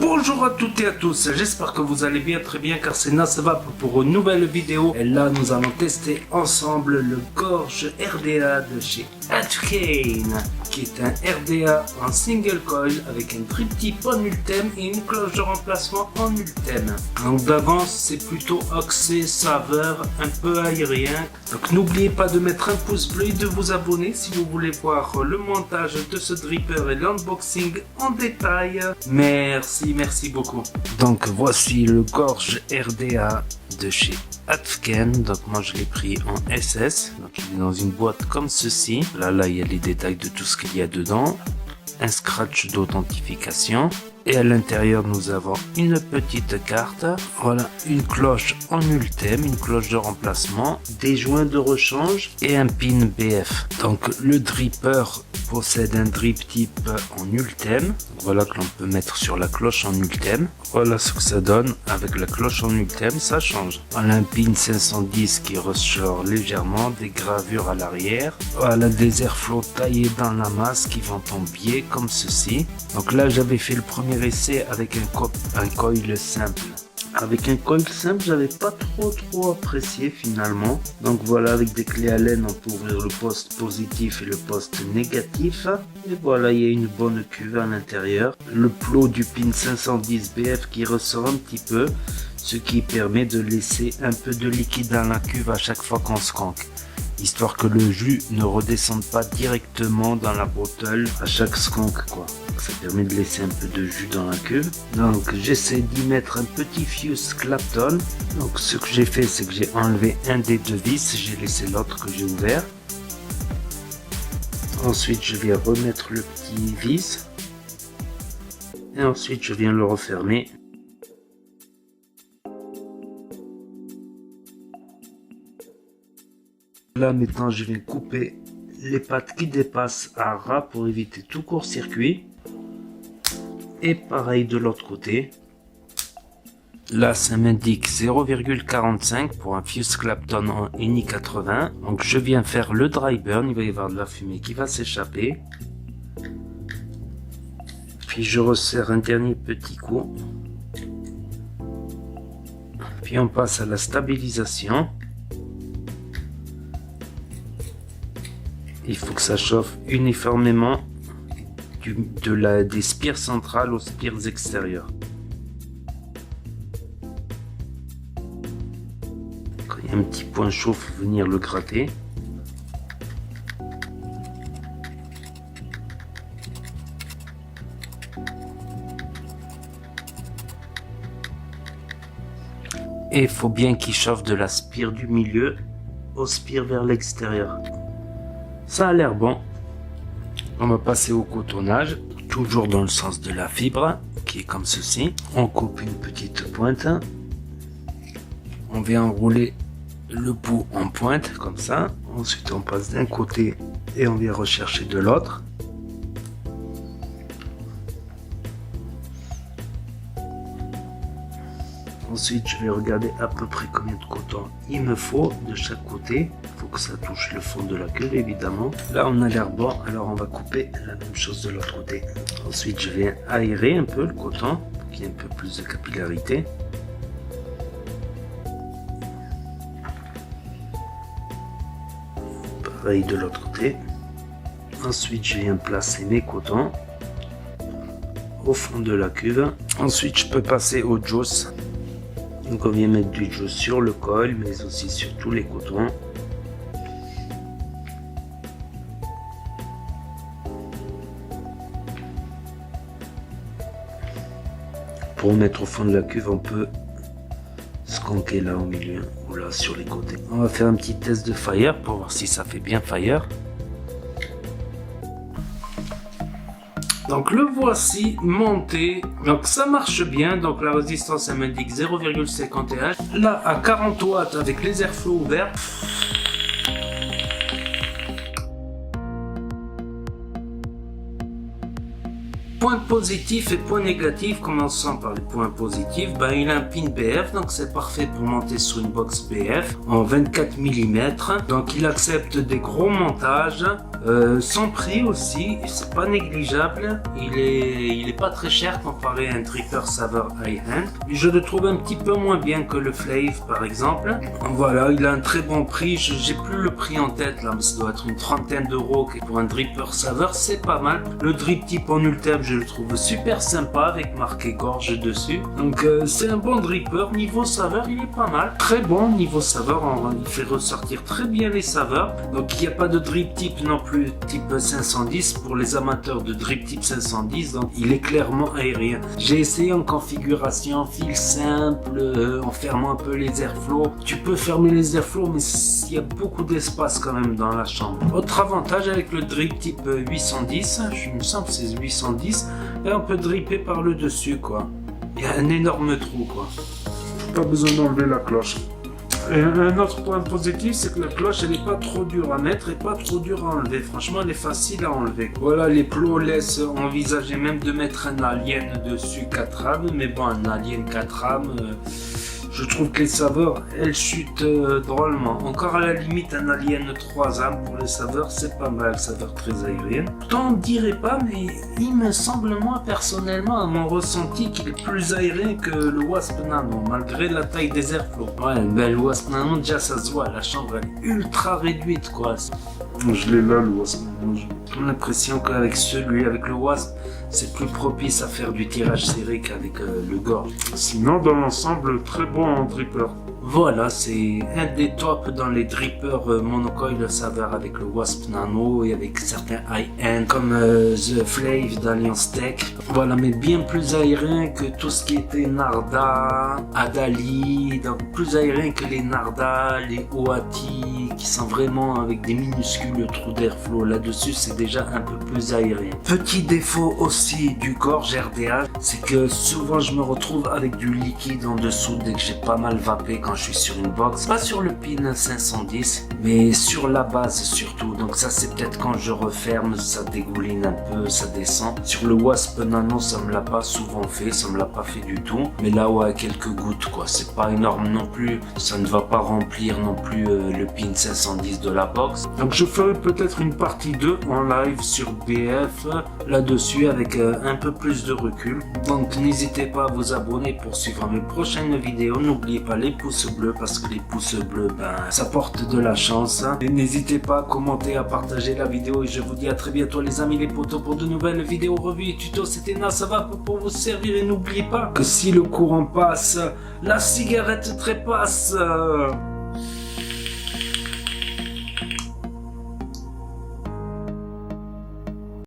Bonjour à toutes et à tous, j'espère que vous allez bien, très bien, car c'est Nasvap pour une nouvelle vidéo. Et là, nous allons tester ensemble le Gorge RDA de chez Adkane, qui est un RDA en single coil avec un triptyque en ultème et une cloche de remplacement en ultème. Donc d'avance, c'est plutôt axé saveur, un peu aérien. Donc n'oubliez pas de mettre un pouce bleu et de vous abonner si vous voulez voir le montage de ce dripper et l'unboxing en détail. Merci beaucoup. Donc voici le Gorge RDA de chez Adkane. Donc moi je l'ai pris en SS. Donc il est dans une boîte comme ceci. Là il y a les détails de tout ce qu'il y a dedans. Un scratch d'authentification. Et à l'intérieur nous avons une petite carte. Voilà, une cloche en ultème, une cloche de remplacement, des joints de rechange et un pin BF. Donc le dripper possède un drip type en ultème. Voilà que l'on peut mettre sur la cloche en ultème. Voilà ce que ça donne avec la cloche en ultème, ça change. Voilà un pin 510 qui ressort légèrement, des gravures à l'arrière. Voilà des airflows taillés dans la masse qui vont en biais comme ceci. Donc là j'avais fait le premier essai avec un coil simple. Avec un coil simple, j'avais pas trop apprécié finalement. Donc voilà, avec des clés Allen, on peut ouvrir le poste positif et le poste négatif. Et voilà, il y a une bonne cuve à l'intérieur. Le plot du pin 510 BF qui ressort un petit peu, ce qui permet de laisser un peu de liquide dans la cuve à chaque fois qu'on skank, histoire que le jus ne redescende pas directement dans la bottle à chaque skank quoi. Ça permet de laisser un peu de jus dans la cuve. Donc j'essaie d'y mettre un petit fuse Clapton. Donc ce que j'ai fait, c'est que j'ai enlevé un des deux vis, j'ai laissé l'autre que j'ai ouvert. Ensuite je vais remettre le petit vis et ensuite je viens le refermer. Là maintenant je viens couper les pattes qui dépassent à ras pour éviter tout court-circuit. Et pareil de l'autre côté. Là ça m'indique 0,45 pour un fuse Clapton en INI 80. Donc je viens faire le dry burn, il va y avoir de la fumée qui va s'échapper. Puis je resserre un dernier petit coup. Puis on passe à la stabilisation. Il faut que ça chauffe uniformément des spires centrales aux spires extérieures. Quand il y a un petit point chaud, il faut venir le gratter. Et il faut bien qu'il chauffe de la spire du milieu aux spires vers l'extérieur. Ça a l'air bon. On va passer au cotonnage, toujours dans le sens de la fibre, qui est comme ceci. On coupe une petite pointe. On vient enrouler le bout en pointe, comme ça. Ensuite, on passe d'un côté et on vient rechercher de l'autre. Ensuite, je vais regarder à peu près combien de coton il me faut de chaque côté. Il faut que ça touche le fond de la cuve, évidemment. Là, on a l'air bon, alors on va couper la même chose de l'autre côté. Ensuite, je viens aérer un peu le coton pour qu'il y ait un peu plus de capillarité. Pareil de l'autre côté. Ensuite, je viens placer mes cotons au fond de la cuve. Ensuite, je peux passer au juice. Donc on vient mettre du juice sur le coil, mais aussi sur tous les cotons. Pour mettre au fond de la cuve, on peut skanker là au milieu ou là sur les côtés. On va faire un petit test de fire pour voir si ça fait bien fire. Donc le voici monté, donc ça marche bien, donc la résistance elle m'indique 0,51. Là à 40 watts avec les airflows ouverts. Points positifs et points négatifs, commençons par les points positifs. Il a un pin BF, donc c'est parfait pour monter sur une box BF en 24 mm. Donc il accepte des gros montages. Son prix aussi, c'est pas négligeable. Il est pas très cher comparé à un dripper Saver high-end. Je le trouve un petit peu moins bien que le Flave par exemple. Voilà, il a un très bon prix. J'ai plus le prix en tête là, mais ça doit être une trentaine d'euros pour un dripper Saver, c'est pas mal. Le drip tip en Ultem, je le trouve super sympa avec marqué gorge dessus. Donc c'est un bon dripper. Niveau saveur, il est pas mal. Très bon niveau saveur. Il fait ressortir très bien les saveurs. Donc il n'y a pas de drip tip non plus type 510 pour les amateurs de drip tip 510. Donc il est clairement aérien. J'ai essayé en configuration fil simple, en fermant un peu les airflows. Tu peux fermer les airflows, mais il y a beaucoup d'espace quand même dans la chambre. Autre avantage avec le drip type 810, je me sens que c'est 810, et on peut dripper par le dessus quoi. Il y a un énorme trou quoi. Pas besoin d'enlever la cloche. Et un autre point positif, c'est que la cloche elle est pas trop dure à mettre et pas trop dure à enlever. Franchement, elle est facile à enlever. Voilà, les plots laissent envisager même de mettre un alien dessus 4 rames, mais bon, un alien 4 rames. Je trouve que les saveurs, elles chutent drôlement. Encore à la limite, un alien 3 âmes pour les saveurs, c'est pas mal, saveur très aérienne. Pourtant, on dirait pas, mais il me semble, moi, personnellement, à mon ressenti, qu'il est plus aérien que le Wasp Nano, malgré la taille des airflows. Ouais, le Wasp Nano, déjà, ça se voit, la chambre, elle est ultra réduite, quoi. Je l'ai là, le Wasp Nano. J'ai l'impression qu'avec avec le Wasp, c'est plus propice à faire du tirage serré qu'avec le Gorge. Sinon, dans l'ensemble, très bon en dripper. Voilà, c'est un des tops dans les drippers monocoil Saver avec le Wasp Nano et avec certains high-end comme The Flave d'Alliance Tech. Voilà, mais bien plus aérien que tout ce qui était Narda, Adali, donc plus aérien que les Narda, les Oati, qui sont vraiment avec des minuscules trous d'airflow. Là-dessus, c'est déjà un peu plus aérien. Petit défaut aussi du Gorge RDA, c'est que souvent je me retrouve avec du liquide en dessous dès que j'ai pas mal vapé quand je suis sur une box, pas sur le pin 510 mais sur la base surtout. Donc ça c'est peut-être quand je referme, ça dégouline un peu, ça descend. Sur le Wasp Nano ça me l'a pas souvent fait, ça me l'a pas fait du tout, mais là ouais, quelques gouttes quoi, c'est pas énorme non plus, ça ne va pas remplir non plus le pin 510 de la box. Donc je ferai peut-être une partie 2 en live sur BF là-dessus avec un peu plus de recul. Donc n'hésitez pas à vous abonner pour suivre mes prochaines vidéos. N'oubliez pas les pouces bleus parce que les pouces bleus, ça porte de la chance. Et n'hésitez pas à commenter, à partager la vidéo. Et je vous dis à très bientôt les amis les potos pour de nouvelles vidéos, revues et tutos. C'était Nasava pour vous servir. Et n'oubliez pas que si le courant passe, la cigarette trépasse.